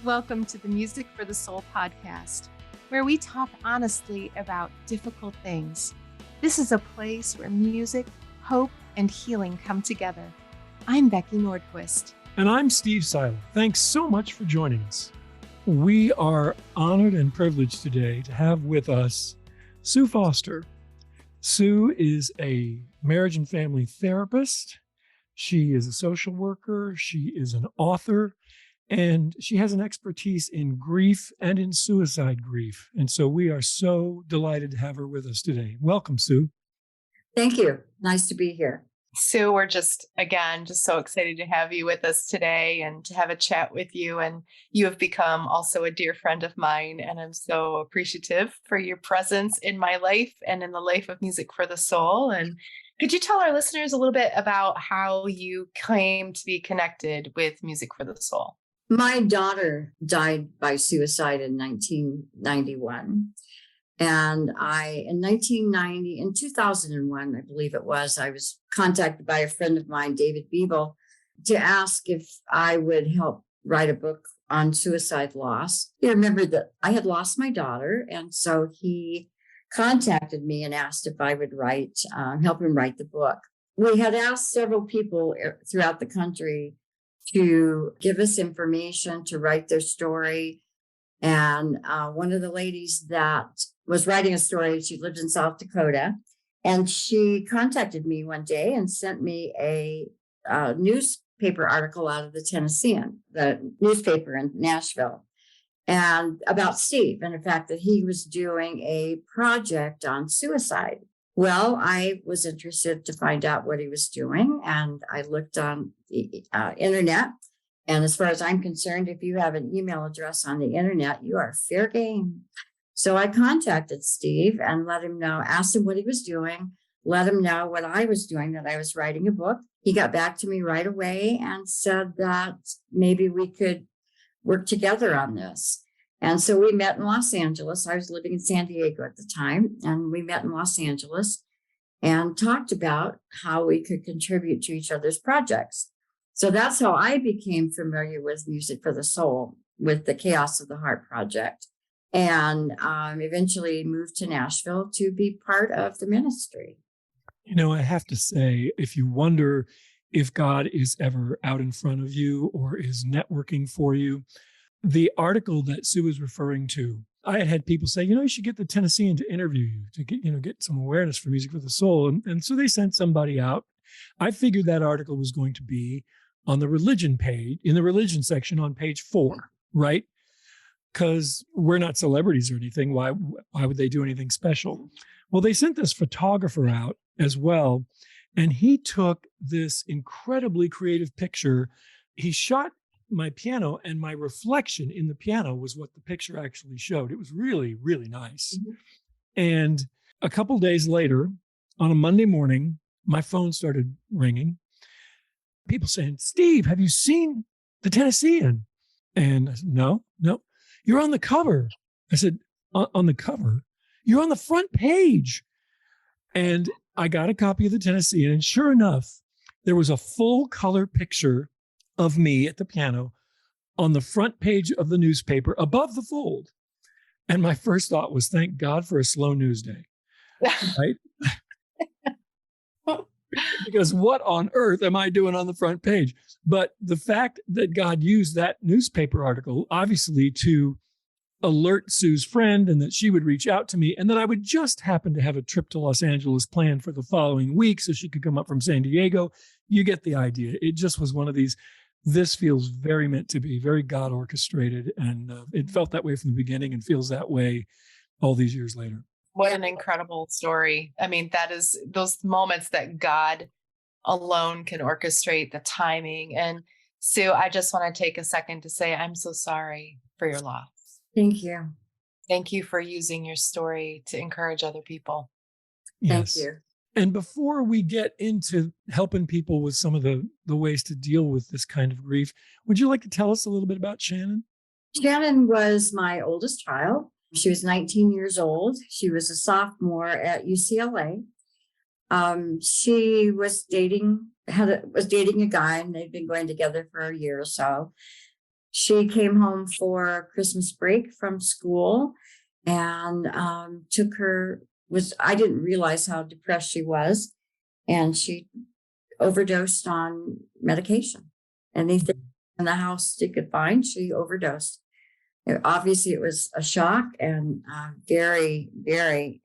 Welcome to the Music for the Soul podcast, where we talk honestly about difficult things. This is a place where music, hope, and healing come together. I'm Becky Nordquist. And I'm Steve Seiler. Thanks so much for joining us. We are honored and privileged today to have with us Sue Foster. Sue is a marriage and family therapist. She is a social worker. She is an author. And she has an expertise in grief and in suicide grief. And so we are so delighted to have her with us today. Welcome, Sue. Thank you. Nice to be here. Sue, we're just so excited to have you with us today and to have a chat with you. And you have become also a dear friend of mine. And I'm so appreciative for your presence in my life and in the life of Music for the Soul. And could you tell our listeners a little bit about how you came to be connected with Music for the Soul? My daughter died by suicide in 1991. And in 2001, I believe it was, I was contacted by a friend of mine, David Biebel, to ask if I would help write a book on suicide loss. He remembered that I had lost my daughter. And so he contacted me and asked if I would help him write the book. We had asked several people throughout the country to give us information, to write their story. And one of the ladies that was writing a story, she lived in South Dakota, and she contacted me one day and sent me a newspaper article out of the Tennessean, the newspaper in Nashville, and about Steve and the fact that he was doing a project on suicide. Well, I was interested to find out what he was doing, and I looked on the internet. And as far as I'm concerned, if you have an email address on the internet, you are fair game. So I contacted Steve and asked him what he was doing, let him know what I was doing, that I was writing a book. He got back to me right away and said that maybe we could work together on this. And so we met in Los Angeles. I was living in San Diego at the time, and we met in Los Angeles and talked about how we could contribute to each other's projects. So that's how I became familiar with Music for the Soul, with the Chaos of the Heart project, and eventually moved to Nashville to be part of the ministry. You know, I have to say, if you wonder if God is ever out in front of you or is networking for you, the article that Sue is referring to, I had people say, you should get the Tennessean to interview you to get some awareness for Music for the Soul. And so they sent somebody out. I figured that article was going to be on the religion page, in the religion section on page 4, right? Because we're not celebrities or anything. Why would they do anything special? Well, they sent this photographer out as well, and he took this incredibly creative picture. He shot my piano, and my reflection in the piano was what the picture actually showed. It was really, really nice. Mm-hmm. And a couple days later, on a Monday morning, my phone started ringing. People saying, Steve, have you seen the Tennessean? And I said, no, you're on the cover. I said, on the cover? You're on the front page. And I got a copy of the Tennessean, and sure enough, there was a full color picture of me at the piano on the front page of the newspaper above the fold. And my first thought was, thank God for a slow news day, right? Because what on earth am I doing on the front page? But the fact that God used that newspaper article, obviously, to alert Sue's friend and that she would reach out to me, and that I would just happen to have a trip to Los Angeles planned for the following week so she could come up from San Diego. You get the idea. It just was one of these, this feels very meant to be, very God orchestrated. And it felt that way from the beginning and feels that way all these years later. What an incredible story. I mean, that is those moments that God alone can orchestrate, the timing. And Sue, I just want to take a second to say, I'm so sorry for your loss. Thank you. Thank you for using your story to encourage other people. Yes. Thank you. And before we get into helping people with some of the ways to deal with this kind of grief, would you like to tell us a little bit about Shannon? Shannon was my oldest child. She was 19 years old. She was a sophomore at UCLA. She was dating a guy, and they'd been going together for a year or so. She came home for Christmas break from school and I didn't realize how depressed she was. And she overdosed on medication. Anything in the house she could find, she overdosed. Obviously, it was a shock and very, very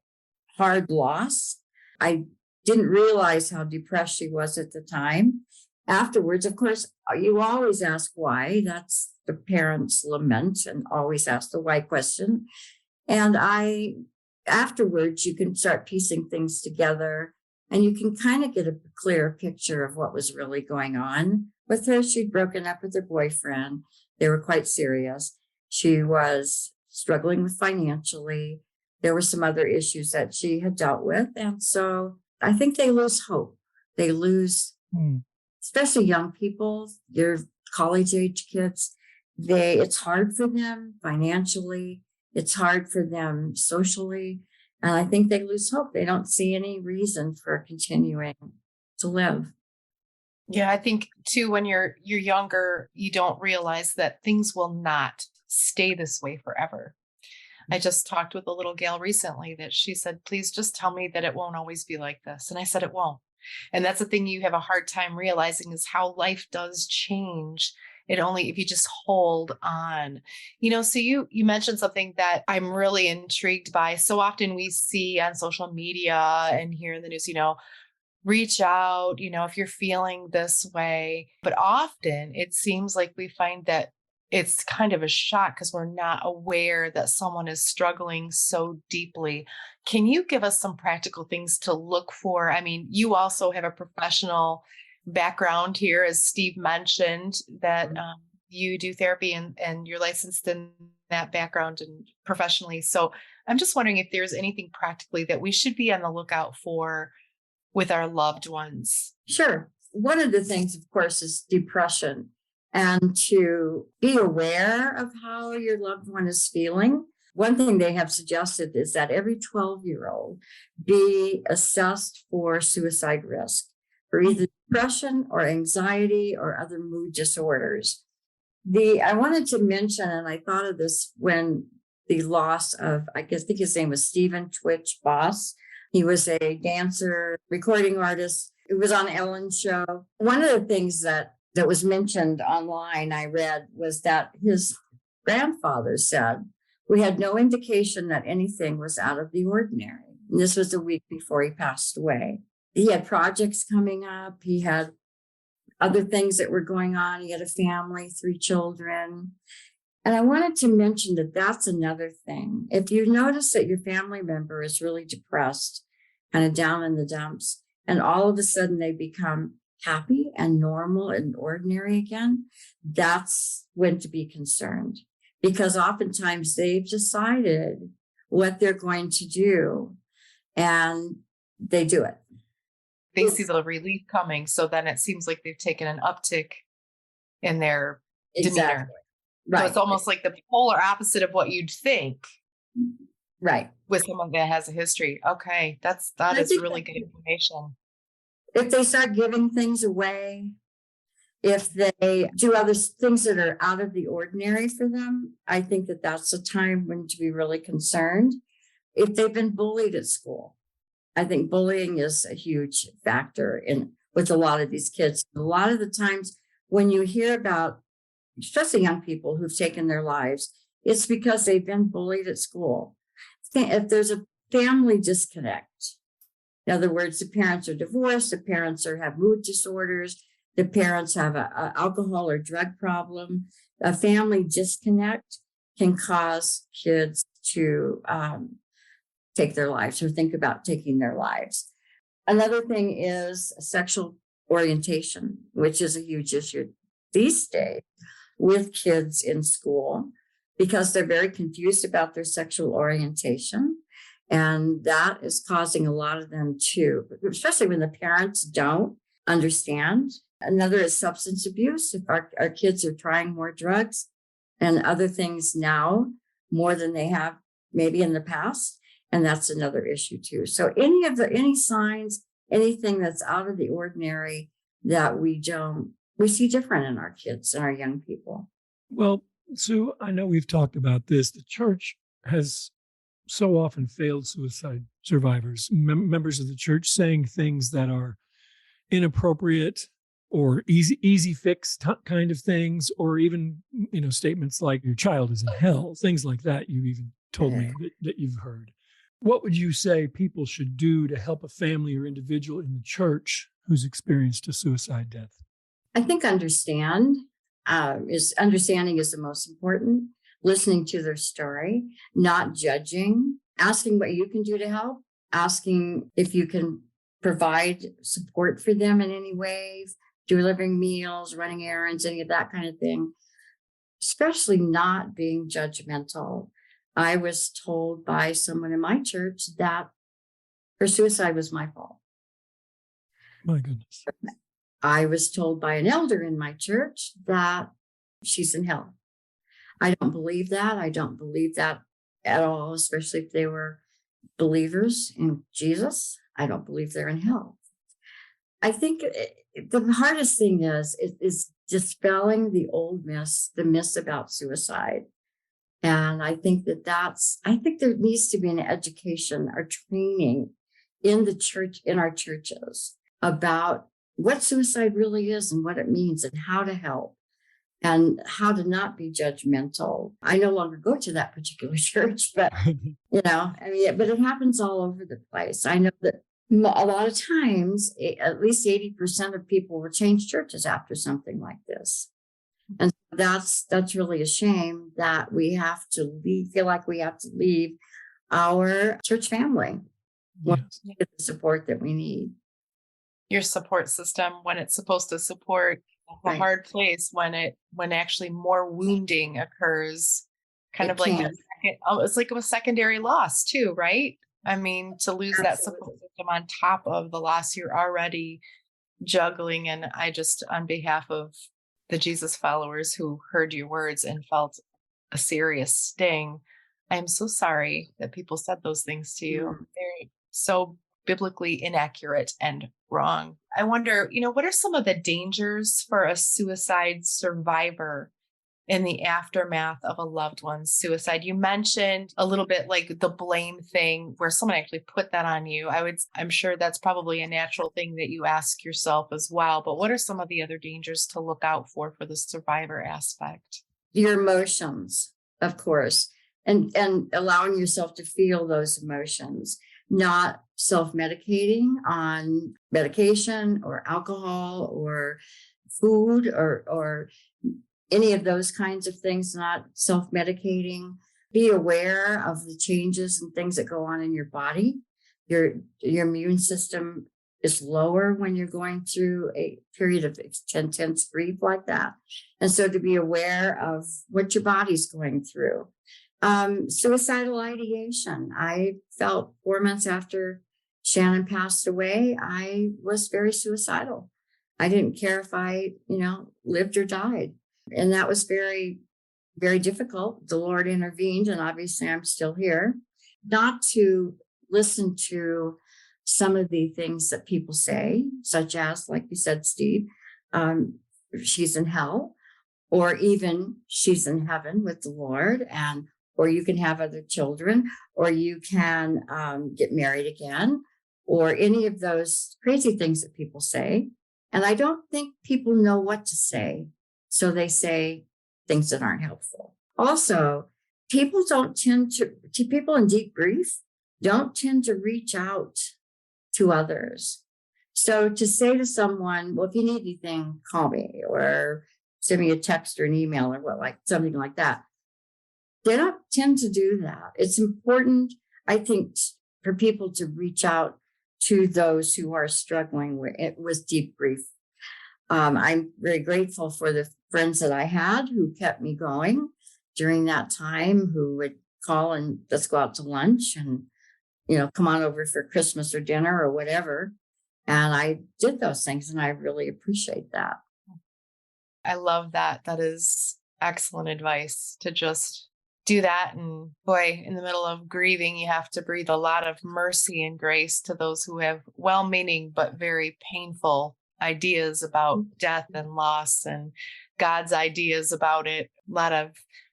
hard loss. I didn't realize how depressed she was at the time. Afterwards, of course, you always ask why. That's the parents' lament, and always ask the why question. And afterwards, you can start piecing things together and you can kind of get a clear picture of what was really going on with her. She'd broken up with her boyfriend. They were quite serious. She was struggling with financially. There were some other issues that she had dealt with. And so I think they lose hope. They lose, especially young people, your college age kids. It's hard for them financially. It's hard for them socially. And I think they lose hope. They don't see any reason for continuing to live. Yeah, I think too, when you're younger, you don't realize that things will not stay this way forever. I just talked with a little gal recently that she said, please just tell me that it won't always be like this. And I said, it won't. And that's the thing you have a hard time realizing is how life does change. It only if you just hold on, so you mentioned something that I'm really intrigued by. So often we see on social media and hear in the news, reach out, if you're feeling this way. But often it seems like we find that it's kind of a shock because we're not aware that someone is struggling so deeply. Can you give us some practical things to look for? I mean, you also have a professional background here, as Steve mentioned, that you do therapy and you're licensed in that background and professionally. So I'm just wondering if there's anything practically that we should be on the lookout for with our loved ones. Sure. One of the things, of course, is depression, and to be aware of how your loved one is feeling. One thing they have suggested is that every 12-year-old be assessed for suicide risk, for either depression or anxiety or other mood disorders. I wanted to mention, and I thought of this when the loss of, I think his name was Stephen Twitch Boss. He was a dancer, recording artist. It was on Ellen's show. One of the things that was mentioned online, I read, was that his grandfather said, we had no indication that anything was out of the ordinary. And this was a week before he passed away. He had projects coming up. He had other things that were going on. He had a family, 3 children. And I wanted to mention that that's another thing. If you notice that your family member is really depressed, kind of down in the dumps, and all of a sudden they become happy and normal and ordinary again, that's when to be concerned. Because oftentimes they've decided what they're going to do and they do it. They see the relief coming. So then it seems like they've taken an uptick in their demeanor. Right. So it's almost like the polar opposite of what you'd think. Right. With someone that has a history. Okay. That is really good information. If they start giving things away, if they do other things that are out of the ordinary for them, I think that that's a time when to be really concerned. If they've been bullied at school, I think bullying is a huge factor with a lot of these kids. A lot of the times when you hear about, especially young people who've taken their lives, it's because they've been bullied at school. If there's a family disconnect, in other words, the parents are divorced, the parents have mood disorders, the parents have an alcohol or drug problem, a family disconnect can cause kids to take their lives or think about taking their lives. Another thing is sexual orientation, which is a huge issue these days with kids in school because they're very confused about their sexual orientation. And that is causing a lot of them to, especially when the parents don't understand. Another is substance abuse. If our kids are trying more drugs and other things now, more than they have maybe in the past. And that's another issue too. So any signs, anything that's out of the ordinary that we see different in our kids and our young people. Well, Sue, I know we've talked about this. The church has so often failed suicide survivors, members of the church saying things that are inappropriate or easy fix kind of things, or even statements like your child is in hell, things like that. You even told me that you've heard. What would you say people should do to help a family or individual in the church who's experienced a suicide death? I think understanding is the most important. Listening to their story, not judging, asking what you can do to help, asking if you can provide support for them in any way, delivering meals, running errands, any of that kind of thing, especially not being judgmental. I was told by someone in my church that her suicide was my fault. My goodness. I was told by an elder in my church that she's in hell. I don't believe that. I don't believe that at all, especially if they were believers in Jesus. I don't believe they're in hell. I think the hardest thing is dispelling the old myths, the myths about suicide. And I think I think there needs to be an education or training in the church, in our churches, about what suicide really is and what it means and how to help and how to not be judgmental. I no longer go to that particular church, but but it happens all over the place. I know that a lot of times, at least 80% of people will change churches after something like this. And that's really a shame that we have to feel like we have to leave our church family Yes. to get the support that we need. Your support system, when it's supposed to support, a Right. hard place when actually more wounding occurs, kind It of like can. that it's like a secondary loss too, right? I mean, to lose that support Absolutely. system on top of the loss you're already juggling. And I just, on behalf of the Jesus followers who heard your words and felt a serious sting, I'm so sorry that people said those things to you. Mm. They're so biblically inaccurate and wrong. I wonder, what are some of the dangers for a suicide survivor in the aftermath of a loved one's suicide? You mentioned a little bit like the blame thing where someone actually put that on you. I'm sure that's probably a natural thing that you ask yourself as well. But what are some of the other dangers to look out for the survivor aspect? Your emotions, of course, and allowing yourself to feel those emotions, not self-medicating on medication or alcohol or food or any of those kinds of things, not self-medicating. Be aware of the changes and things that go on in your body. Your immune system is lower when you're going through a period of intense grief like that. And so to be aware of what your body's going through. Suicidal ideation. I felt 4 months after Shannon passed away, I was very suicidal. I didn't care if I, lived or died. And that was very, very difficult. The Lord intervened, and obviously I'm still here. Not to listen to some of the things that people say, such as, like you said, Steve, she's in hell, or even she's in heaven with the Lord, or you can have other children, or you can get married again, or any of those crazy things that people say. And I don't think people know what to say. So they say things that aren't helpful. Also, people in deep grief don't tend to reach out to others. So to say to someone, well, if you need anything, call me, or send me a text or an email or something like that. They don't tend to do that. It's important, I think, for people to reach out to those who are struggling with deep grief. I'm very grateful for the friends that I had who kept me going during that time, who would call and let's go out to lunch and, come on over for Christmas or dinner or whatever. And I did those things, and I really appreciate that. I love that. That is excellent advice, to just do that. And boy, in the middle of grieving, you have to breathe a lot of mercy and grace to those who have well-meaning but very painful ideas about death and loss and God's ideas about it. A lot of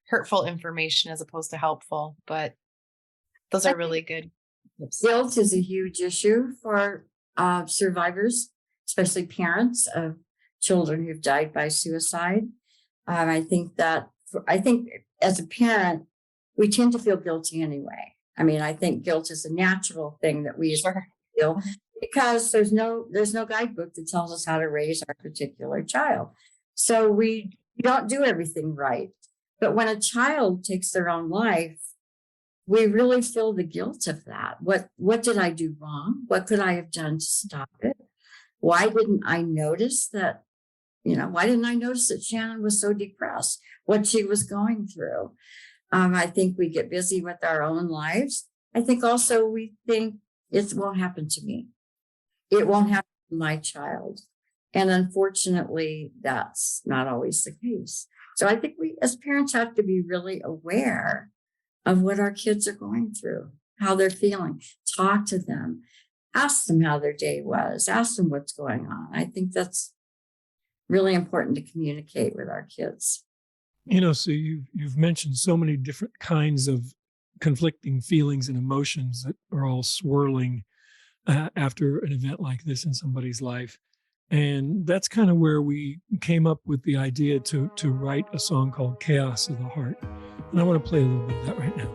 hurtful information as opposed to helpful, but those are really good tips. Guilt is a huge issue for survivors, especially parents of children who've died by suicide. I think as a parent, we tend to feel guilty anyway. I mean, I think guilt is a natural thing that we feel because there's no guidebook that tells us how to raise our particular child. So we don't do everything right. But when a child takes their own life, we really feel the guilt of that. What did I do wrong? What could I have done to stop it? Why didn't I notice that? Why didn't I notice that Shannon was so depressed? What she was going through? I think we get busy with our own lives. I think also we think it won't happen to me. It won't happen to my child. And unfortunately, that's not always the case. So I think we as parents have to be really aware of what our kids are going through, how they're feeling, talk to them, ask them how their day was, ask them what's going on. I think that's really important to communicate with our kids. So you've mentioned so many different kinds of conflicting feelings and emotions that are all swirling after an event like this in somebody's life. And that's kind of where we came up with the idea to write a song called Chaos of the Heart. And I want to play a little bit of that right now.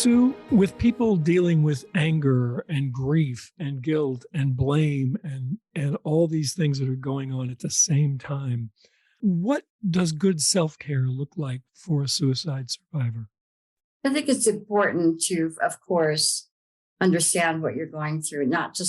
Sue, with people dealing with anger and grief and guilt and blame and all these things that are going on at the same time, what does good self-care look like for a suicide survivor? I think it's important to, of course, understand what you're going through, not to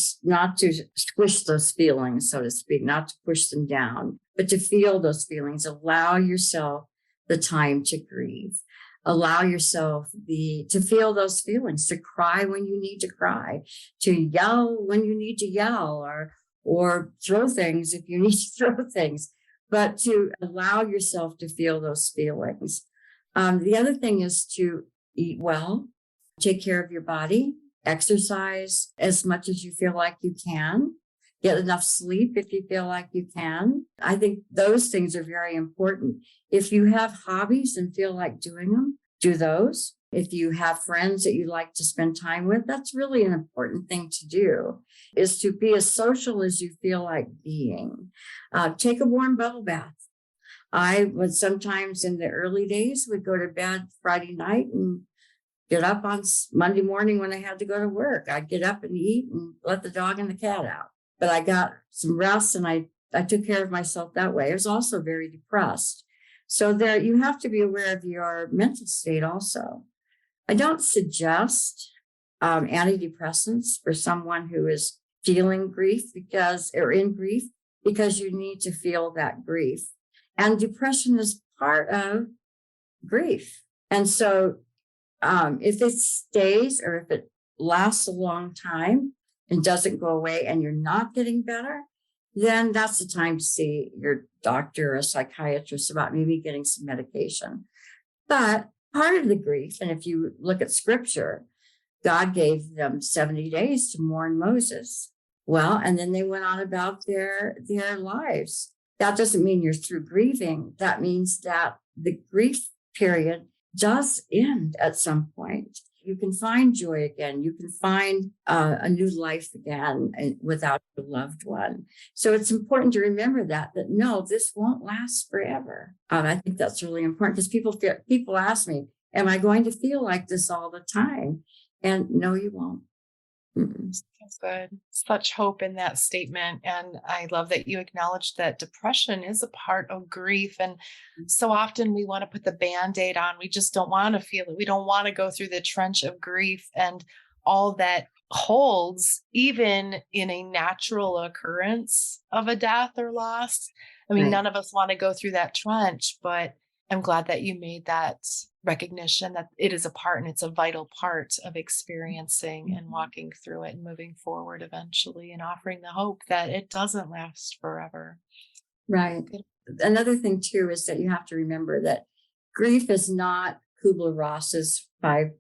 squish those feelings, so to speak, not to push them down, but to feel those feelings. Allow yourself the time to grieve. Allow yourself to feel those feelings, to cry when you need to cry, to yell when you need to yell, or throw things if you need to throw things, but to allow yourself to feel those feelings. The other thing is to eat well, take care of your body, exercise as much as you feel like you can, get enough sleep if you feel like you can. I think those things are very important. If you have hobbies and feel like doing them, do those. If you have friends that you like to spend time with, that's really an important thing to do, is to be as social as you feel like being. Take a warm bubble bath. I would sometimes in the early days would go to bed Friday night and get up on Monday morning when I had to go to work. I'd get up and eat and let the dog and the cat out. But I got some rest and I took care of myself that way. I was also very depressed. So there, you have to be aware of your mental state also. I don't suggest antidepressants for someone who is feeling grief or in grief, because you need to feel that grief. And depression is part of grief. And so if it stays or if it lasts a long time, and doesn't go away and you're not getting better, then that's the time to see your doctor or a psychiatrist about maybe getting some medication. But part of the grief, and if you look at scripture, God gave them 70 days to mourn Moses. Well, and then they went on about their lives. That doesn't mean you're through grieving. That means that the grief period does end at some point. You can find joy again. You can find a new life again without your loved one. So it's important to remember that no, this won't last forever. I think that's really important because people ask me, am I going to feel like this all the time? And no, you won't. That's good. Such hope in that statement. And I love that you acknowledged that depression is a part of grief. And so often we want to put the Band-Aid on. We just don't want to feel it. We don't want to go through the trench of grief and all that holds, even in a natural occurrence of a death or loss. I mean, Right. none of us want to go through that trench, but I'm glad that you made that recognition that it is a part and it's a vital part of experiencing and walking through it and moving forward eventually and offering the hope that it doesn't last forever. Right. Another thing too is that you have to remember that grief is not Kubler-Ross's 5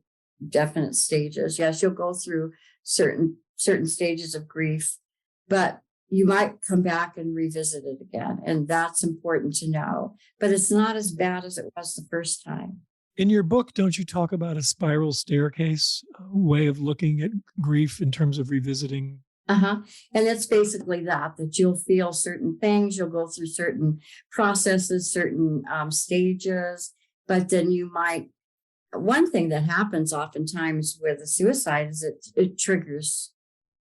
definite stages. Yes, you'll go through certain stages of grief, but you might come back and revisit it again. And that's important to know. But it's not as bad as it was the first time. In your book, don't you talk about a spiral staircase, a way of looking at grief in terms of revisiting? And it's basically that you'll feel certain things, you'll go through certain processes, certain stages, but then you might, one thing that happens oftentimes with a suicide is it triggers,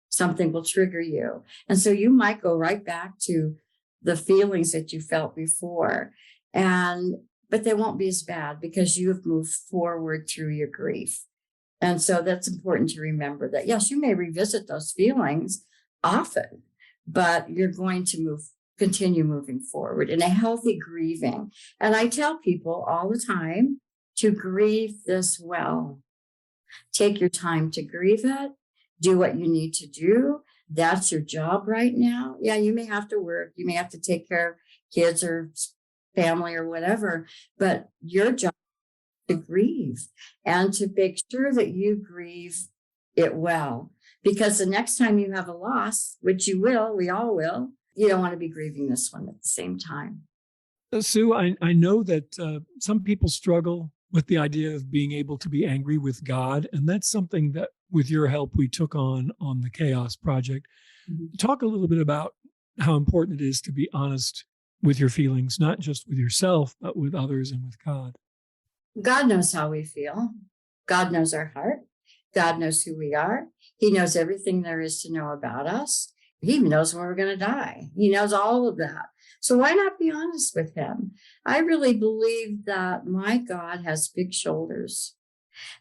something will trigger you. And so you might go right back to the feelings that you felt before, but they won't be as bad because you have moved forward through your grief. And so that's important to remember that, yes, you may revisit those feelings often, but you're going to continue moving forward in a healthy grieving. And I tell people all the time to grieve this well. Take your time to grieve it. Do what you need to do. That's your job right now. Yeah, you may have to work. You may have to take care of kids or family or whatever, but your job is to grieve and to make sure that you grieve it well. Because the next time you have a loss, which you will, we all will, you don't want to be grieving this one at the same time. Sue, I know that some people struggle with the idea of being able to be angry with God. And that's something that, with your help, we took on the Chaos Project. Mm-hmm. Talk a little bit about how important it is to be honest with your feelings, not just with yourself, but with others and with God. God knows how we feel. God knows our heart. God knows who we are. He knows everything there is to know about us. He even knows when we're going to die. He knows all of that. So why not be honest with him? I really believe that my God has big shoulders,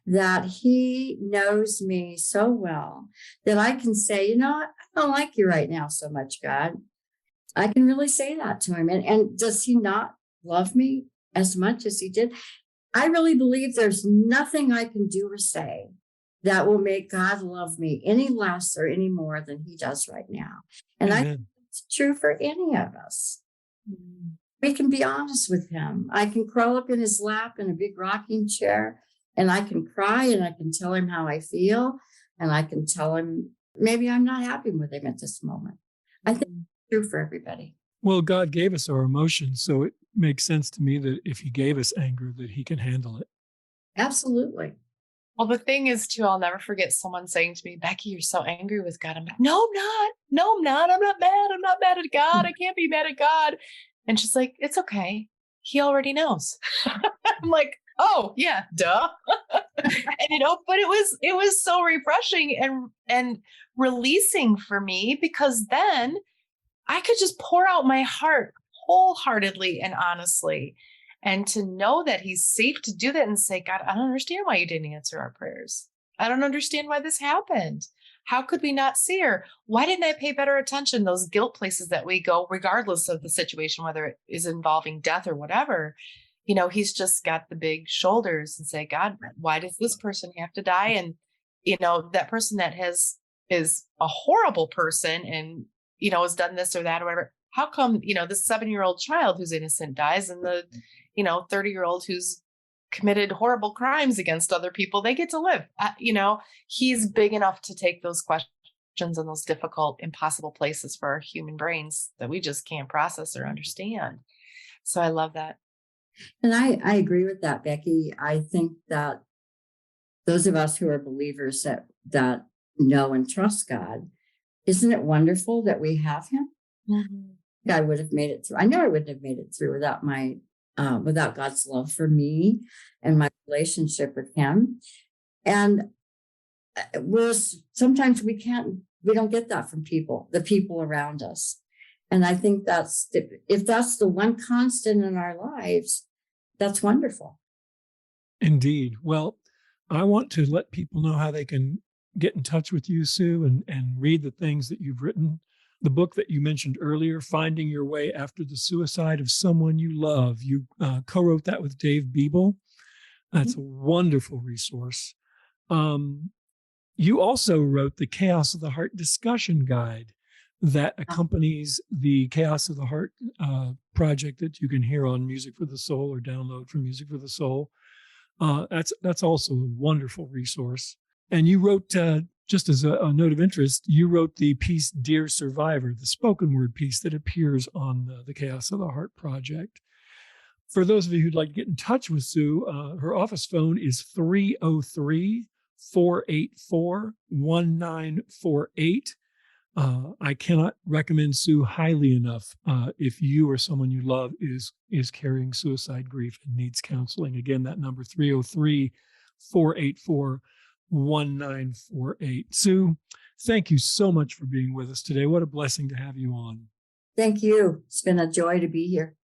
that he knows me so well that I can say, I don't like you right now so much, God. I can really say that to him. And does he not love me as much as he did? I really believe there's nothing I can do or say that will make God love me any less or any more than he does right now. And Amen. I think it's true for any of us. We can be honest with him. I can crawl up in his lap in a big rocking chair and I can cry and I can tell him how I feel. And I can tell him maybe I'm not happy with him at this moment. I think it's true for everybody. Well, God gave us our emotions, so it makes sense to me that if he gave us anger, that he can handle it. Absolutely. Well, the thing is, too, I'll never forget someone saying to me, Becky, you're so angry with God. I'm like, no, I'm not. No, I'm not. I'm not mad. I'm not mad at God. I can't be mad at God. And she's like, it's okay. He already knows. I'm like, oh, yeah, duh. And, but it was so refreshing and releasing for me, because then I could just pour out my heart wholeheartedly and honestly. And to know that he's safe to do that and say, God, I don't understand why you didn't answer our prayers. I don't understand why this happened. How could we not see her? Why didn't I pay better attention? Those guilt places that we go, regardless of the situation, whether it is involving death or whatever, he's just got the big shoulders and say, God, why does this person have to die? And, that person that has is a horrible person and, has done this or that or whatever. How come, this 7-year-old child who's innocent dies and the, 30-year-old who's committed horrible crimes against other people, they get to live? He's big enough to take those questions in those difficult, impossible places for our human brains that we just can't process or understand. So I love that. And I agree with that, Becky. I think that those of us who are believers that know and trust God, isn't it wonderful that we have him? Mm-hmm. I would have made it through. I know I wouldn't have made it through without without God's love for me and my relationship with him. And sometimes we don't get that from the people around us. And I think if that's the one constant in our lives, that's wonderful. Indeed. Well, I want to let people know how they can get in touch with you, Sue, and read the things that you've written. The book that you mentioned earlier, Finding Your Way After the Suicide of Someone You Love. You co-wrote that with Dave Biebel. That's a wonderful resource. You also wrote the Chaos of the Heart discussion guide that accompanies the Chaos of the Heart project that you can hear on Music for the Soul or download from Music for the Soul. That's also a wonderful resource. And you wrote, just as a note of interest, you wrote the piece Dear Survivor, the spoken word piece that appears on the Chaos of the Heart project. For those of you who'd like to get in touch with Sue, her office phone is 303-484-1948. I cannot recommend Sue highly enough if you or someone you love is carrying suicide grief and needs counseling. Again, that number 303-484-1948. Sue, thank you so much for being with us today. What a blessing to have you on. Thank you. It's been a joy to be here.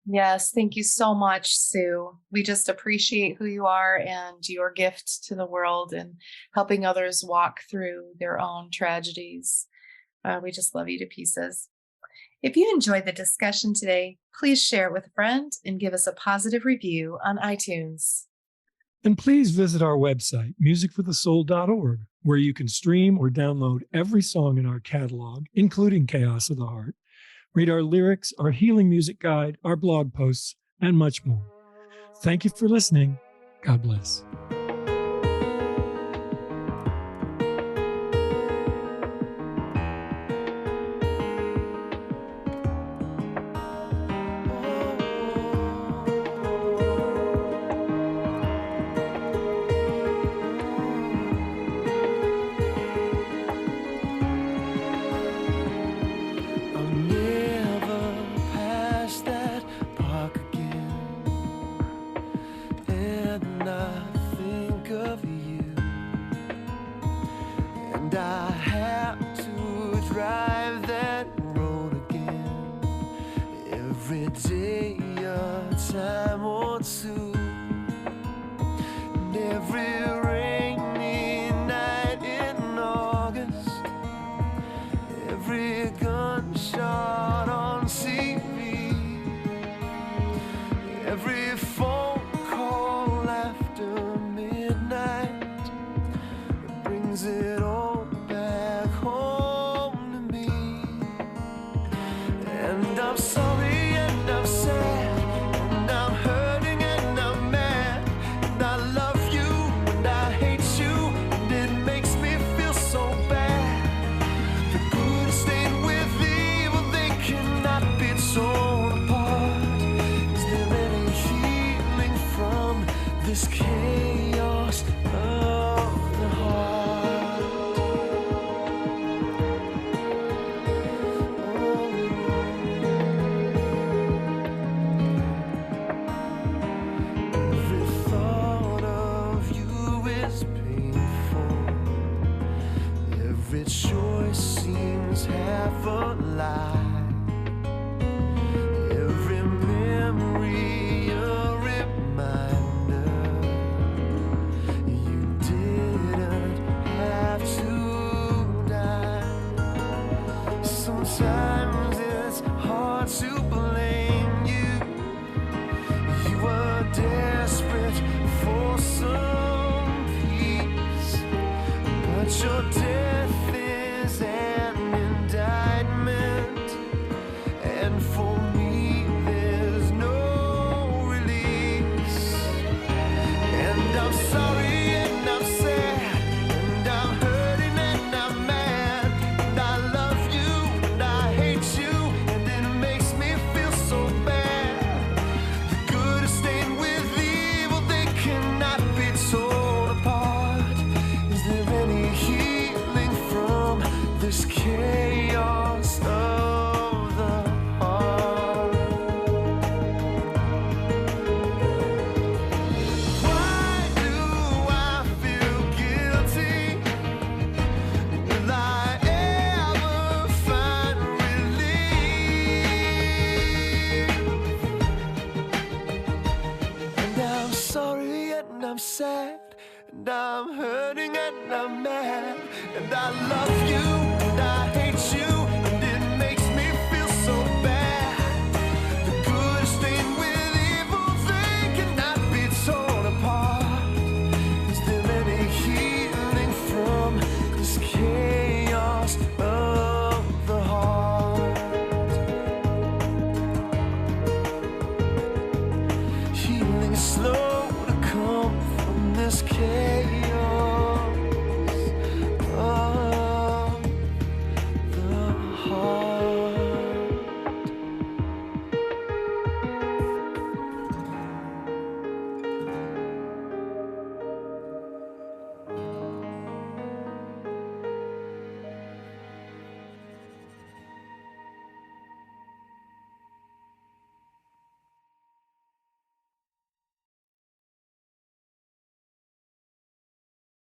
Yes, thank you so much, Sue. We just appreciate who you are and your gift to the world and helping others walk through their own tragedies. We just love you to pieces. If you enjoyed the discussion today, please share it with a friend and give us a positive review on iTunes. And please visit our website, musicforthesoul.org, where you can stream or download every song in our catalog, including Chaos of the Heart, read our lyrics, our healing music guide, our blog posts, and much more. Thank you for listening. God bless. And I'm sorry and I'm sad and I'm hurting and I'm sad, and I'm hurting, and I'm mad, and I love you